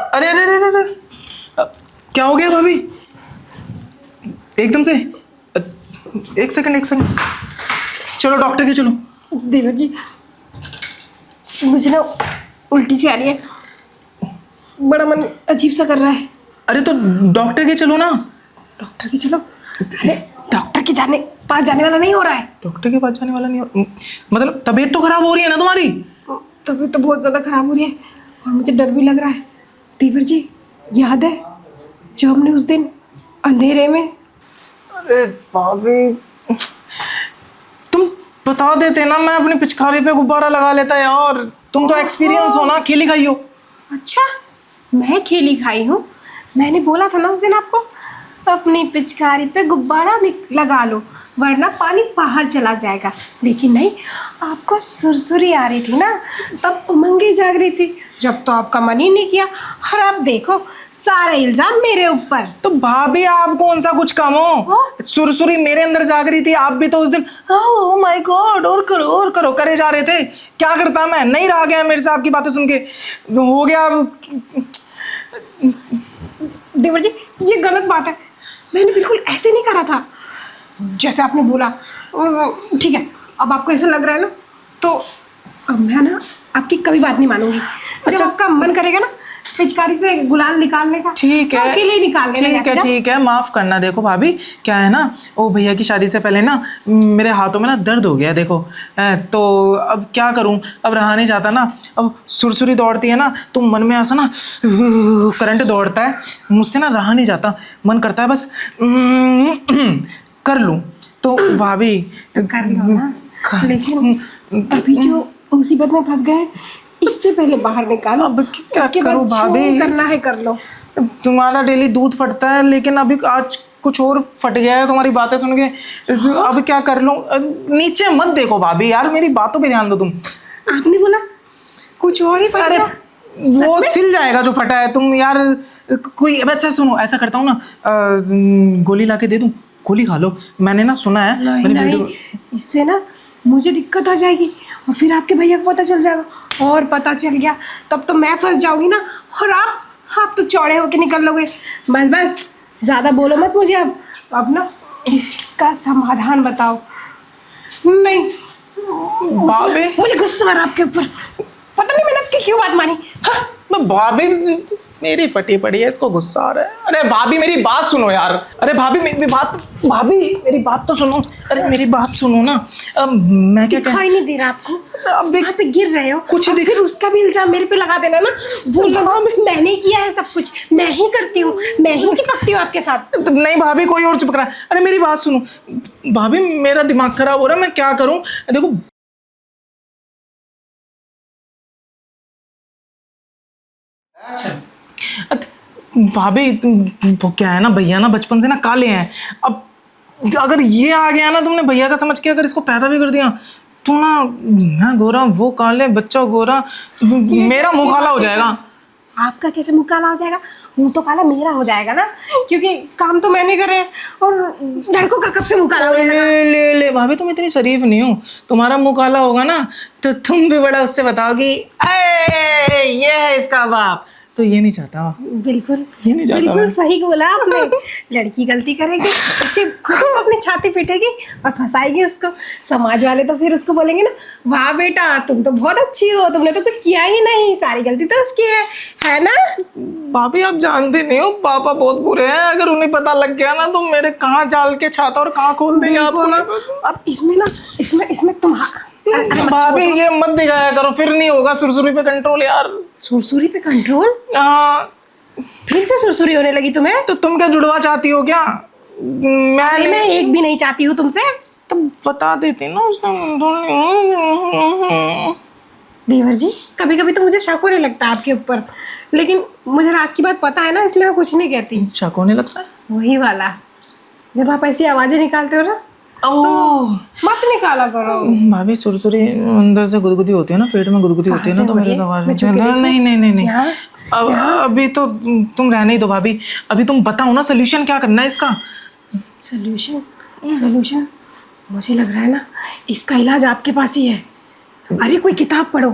अरे अरे अरे अरे अरे, क्या हो गया भाभी एकदम से? एक सेकंड चलो डॉक्टर के चलो। देवर जी मुझे ना उल्टी सी आ रही है, बड़ा मन अजीब सा कर रहा है। अरे तो डॉक्टर के चलो ना। डॉक्टर के चलो? अरे डॉक्टर के पास जाने वाला नहीं हो रहा है। डॉक्टर के पास जाने वाला नहीं हो मतलब तबीयत तो खराब हो रही है ना तुम्हारी? तबीयत तो बहुत ज़्यादा खराब हो रही है और मुझे डर भी लग रहा है। देवर जी याद है जो हमने उस दिन अंधेरे में? अरे भाभी तुम बता देते ना, मैं अपनी पिचकारी पे गुब्बारा लगा लेता यार। तुम तो एक्सपीरियंस हो ना, खेली खाई हो। अच्छा मैं खेली खाई हूँ? मैंने बोला था ना उस दिन आपको अपनी पिचकारी पे गुब्बारा लगा लो वरना पानी बाहर चला जाएगा, लेकिन नहीं, आपको सुरसुरी आ रही थी ना, तब उमंगे जाग रही थी, जब तो आपका मन ही नहीं किया। और आप देखो सारा इल्जाम मेरे ऊपर। तो भाभी आप कौन सा कुछ कम हो? सुरसुरी मेरे अंदर जाग रही थी, आप भी तो उस दिन ओह माय गॉड और करो करे जा रहे थे। क्या करता मैं, नहीं रहा गया मेरे से आपकी बातें सुन के, हो गया। देवर जी ये गलत बात है, मैंने बिल्कुल ऐसे नहीं करा था जैसे आपने बोला। ठीक है अब आपको ऐसा लग रहा है ना, तो अब मैं ना आपकी कभी बात नहीं मानूंगी। जब आपका मन करेगा ना पिचकारी से गुलाल निकालने का, ठीक है, अकेले ही निकाल लेना। ठीक है माफ करना। देखो भाभी क्या है ना, वो भैया की शादी से पहले ना मेरे हाथों में ना दर्द हो गया देखो, तो अब क्या करूं, अब रहा नहीं जाता ना। अब सुरसुरी दौड़ती है ना तो मन में ऐसा ना करंट दौड़ता है, मुझसे ना रहा नहीं जाता, मन करता है बस कर लूं। तो भाभी कर लो ना, लेकिन अभी जो मुसीबत में फंस गए इससे पहले बाहर निकालो। अब क्या करूं भाभी, करना है कर लो। तुम्हारा डेली दूध फटता है, लेकिन अभी आज कुछ और फट गया है तुम्हारी बातें सुन के। अब क्या कर लूं? नीचे मत देखो भाभी यार, मेरी बातों पे ध्यान दो तुम। आपने बोला कुछ और ही फट गया? वो सिल जाएगा जो फटा है। तुम यार कोई, अच्छा सुनो, ऐसा करता हूँ ना, गोली ला के दे दूं, गोली खा लो। मैंने ना सुना है नहीं, इससे ना मुझे दिक्कत हो जाएगी और फिर आपके भैया को पता चल जाएगा, और पता चल गया तब तो मैं फंस जाऊंगी ना, और आप तो चौड़े होके निकल लोगे। बस ज़्यादा बोलो मत मुझे। अब ना इसका समाधान बताओ। नहीं भाभी मुझे गुस्सा आ रहा आपके ऊपर, पता नहीं मैंने आपकी क्यों बात मानी। हाँ भाभी मेरी फटी पड़ी है, इसको गुस्सा आ रहा है। अरे भाभी मेरी बात सुनो यार, अरे भाभी मेरी बात तो सुनो, अरे मेरी बात सुनो ना। मैं क्या दिखाई नहीं दे रहा आपको? अब वहाँ पे गिर रहे हो कुछ फिर उसका भी इल्जाम मेरे पे लगा देना ना। भूल मैंने किया है सब कुछ, मैं ही करती हूँ, मैं ही चिपकती हूँ आपके साथ। नहीं भाभी कोई और चिपक रहा है। अरे मेरी बात सुनो भाभी, मेरा दिमाग खराब हो रहा है, मैं क्या करूं? देखो भाभी वो क्या है ना, भैया ना बचपन से ना काले हैं। अब अगर ये आ गया ना, तुमने भैया का समझ के अगर इसको पैदा भी कर दिया तो ना, मैं गोरा वो काले, बच्चा गोरा, मेरा मुंह काला हो जाएगा। आपका कैसे मुंह काला हो जाएगा? मुंह तो काला मेरा हो जाएगा ना, क्योंकि काम तो मैंने करे और लड़कों का कब से मुंह काला हो जाएगा? ले भाभी तुम इतनी शरीफ नहीं हो, तुम्हारा मुंह काला होगा ना तो तुम भी बड़ा उससे बताओगी ये है इसका बाप, तो ये नहीं चाहता। बिल्कुल ये नहीं चाहता। बिल्कुल सही बोला आपने। लड़की गलती करेगी उसके खुद को अपनी छाती पीटेगी और फंसाएगी उसको। समाज वाले तो फिर उसको बोलेंगे ना, वाह बेटा तुम तो बहुत अच्छी हो, तुमने तो कुछ किया ही नहीं, सारी गलती तो उसकी है ना? भाभी आप जानते नहीं हो पापा बहुत बुरे हैं, अगर उन्हें पता लग गया ना तो मेरे कहाँ जाल के छाता और कहाँ खोल देंगे आपको ना। अब इसमें ना इसमें तुम्हारा भाभी ये मत दिखाया करो, फिर नहीं होगा सुरसुरी पे कंट्रोल यार। सुरसुरी पे कंट्रोल? हाँ फिर से सुरसुरी होने लगी तुम्हें? तो तुम क्या जुड़वा चाहती हो क्या? मैं एक भी नहीं चाहती हूँ तुमसे। तो बता देती ना उसने। देवर जी कभी कभी तो मुझे शक होने लगता है आपके ऊपर, लेकिन मुझे राज की बात पता है ना, इसलिए मैं कुछ नहीं कहती। शक होने लगता है? वही वाला, जब आप ऐसी आवाजें निकालते हो ना तो मत निकाला करो। भाभी सुरसुरी अंदर से गुदगुदी होती है ना, पेट में गुदगुदी होती है ना, तो मेरे तो आवाज नहीं अब अभी तो तुम रहने ही दो भाभी, अभी तुम बताओ ना सोल्यूशन क्या करना है इसका। सोल्यूशन मुझे लग रहा है ना इसका इलाज आपके पास ही है। अरे कोई किताब पढ़ो,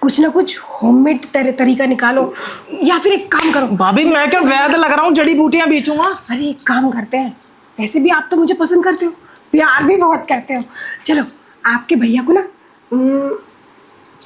कुछ ना कुछ होममेड तरीका निकालो, या फिर एक काम करो। भाभी मैं क्या वैद्य लग रहा हूँ, जड़ी बूटियां बेचूंगा? अरे एक काम करते हैं, वैसे भी आप तो मुझे पसंद करते हो, प्यार भी बहुत करते हो। चलो आपके भैया को ना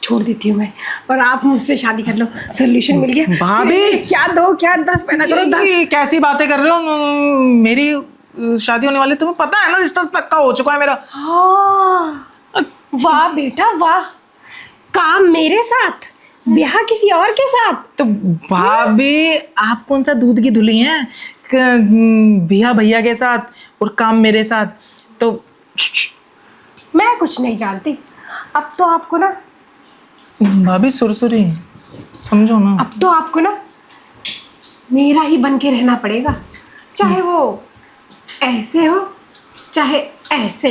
छोड़ देती हूँ मैं, और आप मुझसे शादी कर लो। सोल्यूशन मिल गया। भाभी! क्या दो, क्या 10 पैदा करो, 10। ये कैसी बातें कर रहे हो? मेरी शादी होने वाली, तुम्हें पता है ना, रिश्ता पक्का हो चुका है मेरा। हाँ, वाह बेटा वाह, काम मेरे साथ, ब्याह किसी और के साथ। तो भाभी आप कौन सा दूध की धुली हैं? भैया भैया के साथ और काम मेरे साथ। तो मैं कुछ नहीं जानती, अब तो आपको ना, भाभी सुरसुरी समझो ना। अब तो आपको ना मेरा ही बन के रहना पड़ेगा, चाहे वो ऐसे हो चाहे ऐसे।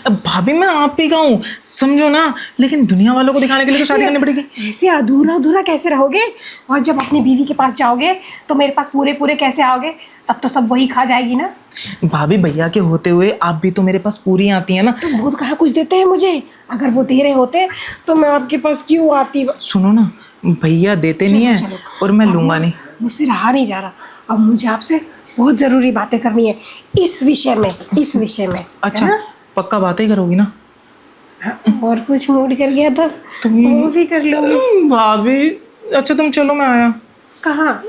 अब भाभी मैं आप ही का हूँ, समझो ना। लेकिन दुनिया वालों को दिखाने के लिए तो शादी करनी पड़ेगी। ऐसे अधूरा अधूरा कैसे रहोगे? और जब अपनी बीवी के पास जाओगे तो मेरे पास पूरे पूरे कैसे आओगे? तब तो सब वही खा जाएगी ना। भाभी भैया के होते हुए आप भी तो मेरे पास पूरी आती है ना। तो वो कहाँ कुछ देते हैं मुझे, अगर वो दे रहे होते तो मैं आपके पास क्यों आती? सुनो ना, भैया देते नहीं है चलो, और मैं लूंगा नहीं। मुझसे रहा नहीं जा रहा, अब मुझे आपसे बहुत ज़रूरी बातें करनी है इस विषय में, इस विषय में। अच्छा है ना? पक्का बातें ही करोगी ना? और कुछ मूड कर गया तो वो भी कर लूँगी। भाभी अच्छा तुम चलो, मैं आया। कहाँ?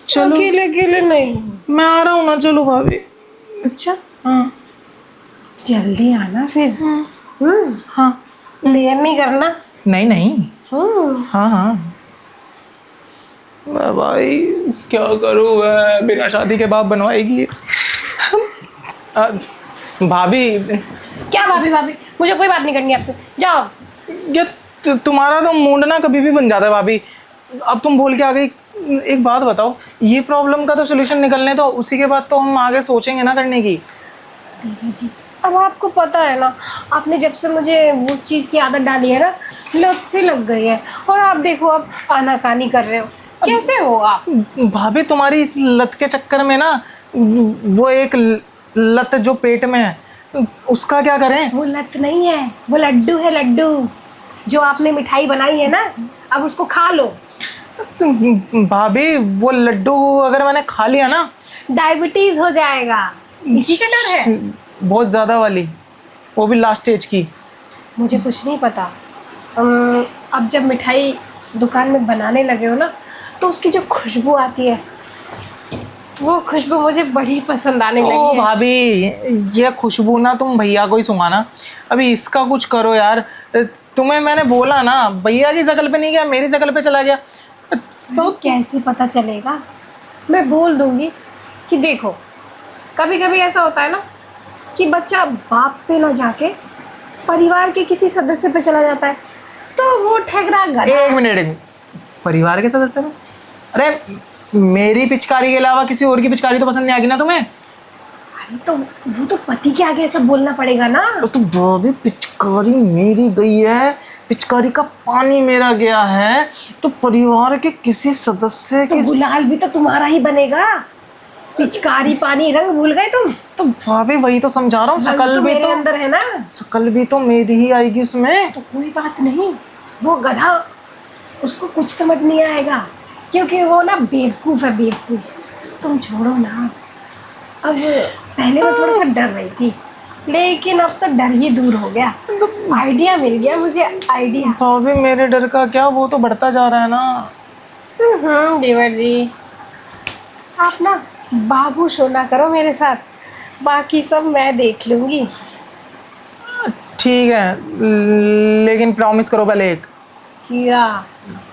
चलो अकेले अकेले नहीं। मैं आ रहा हूँ ना, चलो भाभी। अच्छा हाँ जल्दी आना फिर। हाँ। देर नहीं करना। नहीं नहीं। हम्म। हाँ हाँ। भाई क्या करूँ मैं, बिना शादी के बाप बनवाएगी। भाभी क्या भाभी भाभी, मुझे कोई बात नहीं करनी आपसे, जाओ। ये तुम्हारा तो मूड ना कभी भी बन जाता है भाभी। अब तुम बोल के आ गई। एक बात बताओ, ये प्रॉब्लम का तो सोल्यूशन निकलने दो, उसी के बाद तो हम आगे सोचेंगे ना करने की। दीदी जी अब आपको पता है ना, आपने जब से मुझे उस चीज़ की आदत डाली है ना, लत से लग गई है। और आप देखो अब आनाकानी कर रहे हो, कैसे हो आप? भाभी तुम्हारी इस लत के चक्कर में ना, वो एक लत जो पेट में है उसका क्या करें? वो लत नहीं है, वो लड्डू है, लड्डू जो आपने मिठाई बनाई है ना, अब उसको खा लो। भाभी वो लड्डू अगर मैंने खा लिया ना, डायबिटीज हो जाएगा, इसी का डर है। बहुत ज़्यादा वाली, वो भी लास्ट स्टेज की। मुझे कुछ नहीं पता। अब जब मिठाई दुकान में बनाने लगे हो ना, तो उसकी जो खुशबू आती है, वो खुशबू मुझे बड़ी पसंद आने लगी ओ है। भाभी ये खुशबू ना तुम भैया को ही सुंघाना, अभी इसका कुछ करो यार। तुम्हें मैंने बोला ना, भैया की शक्ल पे नहीं गया, मेरी शक्ल पे चला गया। तो कैसे पता चलेगा? मैं बोल दूंगी कि देखो, कभी कभी ऐसा होता है ना कि बच्चा बाप पे ना जाके परिवार के किसी सदस्य पे चला जाता है, तो वो ठहरा गधा। एक मिनट, परिवार के सदस्य में? अरे मेरी पिचकारी के अलावा किसी और की पिचकारी तो पसंद नहीं आएगी ना तुम्हें? अरे तो वो तो पति के आगे ऐसा बोलना पड़ेगा ना। तो भाभी पिचकारी मेरी गई है, पिचकारी का पानी मेरा गया है, तो परिवार के किसी सदस्य तो की गुलाल भी तो तुम्हारा ही बनेगा। पिचकारी पानी रंग भूल गए तुम? तो भाभी वही तो समझा रहा हूँ, रंग शकल तो भी मेरे तो अंदर है ना। शकल भी तो मेरी ही आएगी उसमें। तो कोई बात नहीं, वो गधा, उसको कुछ समझ नहीं आएगा, क्योंकि वो ना बेवकूफ़ है, बेवकूफ़। तुम छोड़ो ना। अब पहले मैं थोड़ा सा डर रही थी, लेकिन अब तो डर ही दूर हो गया। आइडिया मिल गया मुझे, आइडिया। भाभी मेरे डर का क्या, वो तो बढ़ता जा रहा है ना। देवर जी आप ना बाबू सोना करो मेरे साथ, बाकी सब मैं देख लूँगी। ठीक है, लेकिन प्रॉमिस करो पहले एक, क्या?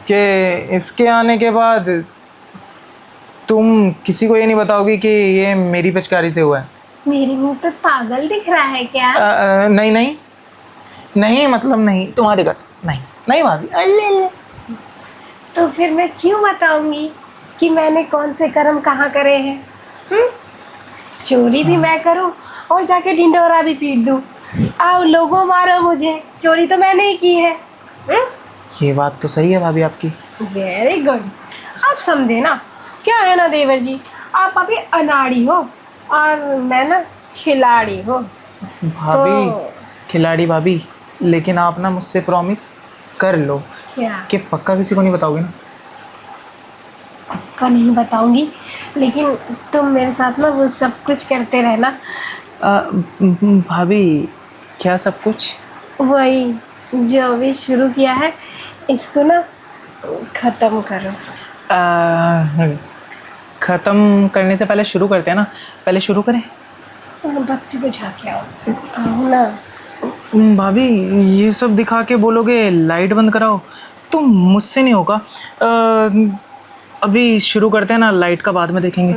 कि इसके आने के बाद तुम किसी को ये नहीं बताओगी कि ये मेरी पिचकारी से हुआ है। मेरे मुंह पे पागल दिख रहा है क्या? नहीं नहीं नहीं, मतलब नहीं, तुम्हारी कसम नहीं नहीं भाभी। अल्ले, तो फिर मैं क्यों बताऊंगी कि मैंने कौन से कर्म कहाँ करे हैं? चोरी भी मैं करूं और जाके ढिंडोरा भी पीट दूं। आओ लोगों मारो मुझे, चोरी तो मैंने ही की है। ये बात तो सही है भाभी आपकी। वेरी गुड, आप समझे ना। क्या है ना देवर जी, आप अभी अनाड़ी हो और मैं ना खिलाड़ी हो। भाभी खिलाड़ी भाभी, लेकिन आप ना मुझसे प्रॉमिस कर लो क्या? कि पक्का किसी को नहीं बताओगे ना? पक्का नहीं बताऊंगी, लेकिन तुम मेरे साथ ना वो सब कुछ करते रहना। भाभी क्या सब कुछ? वही जो अभी शुरू किया है, इसको ना खत्म करो। ख़त्म करने से पहले शुरू करते हैं ना, पहले शुरू करें। और बत्ती बुझा के आओ ना। भाभी ये सब दिखा के बोलोगे लाइट बंद कराओ, तो मुझसे नहीं होगा। अभी शुरू करते हैं ना, लाइट का बाद में देखेंगे।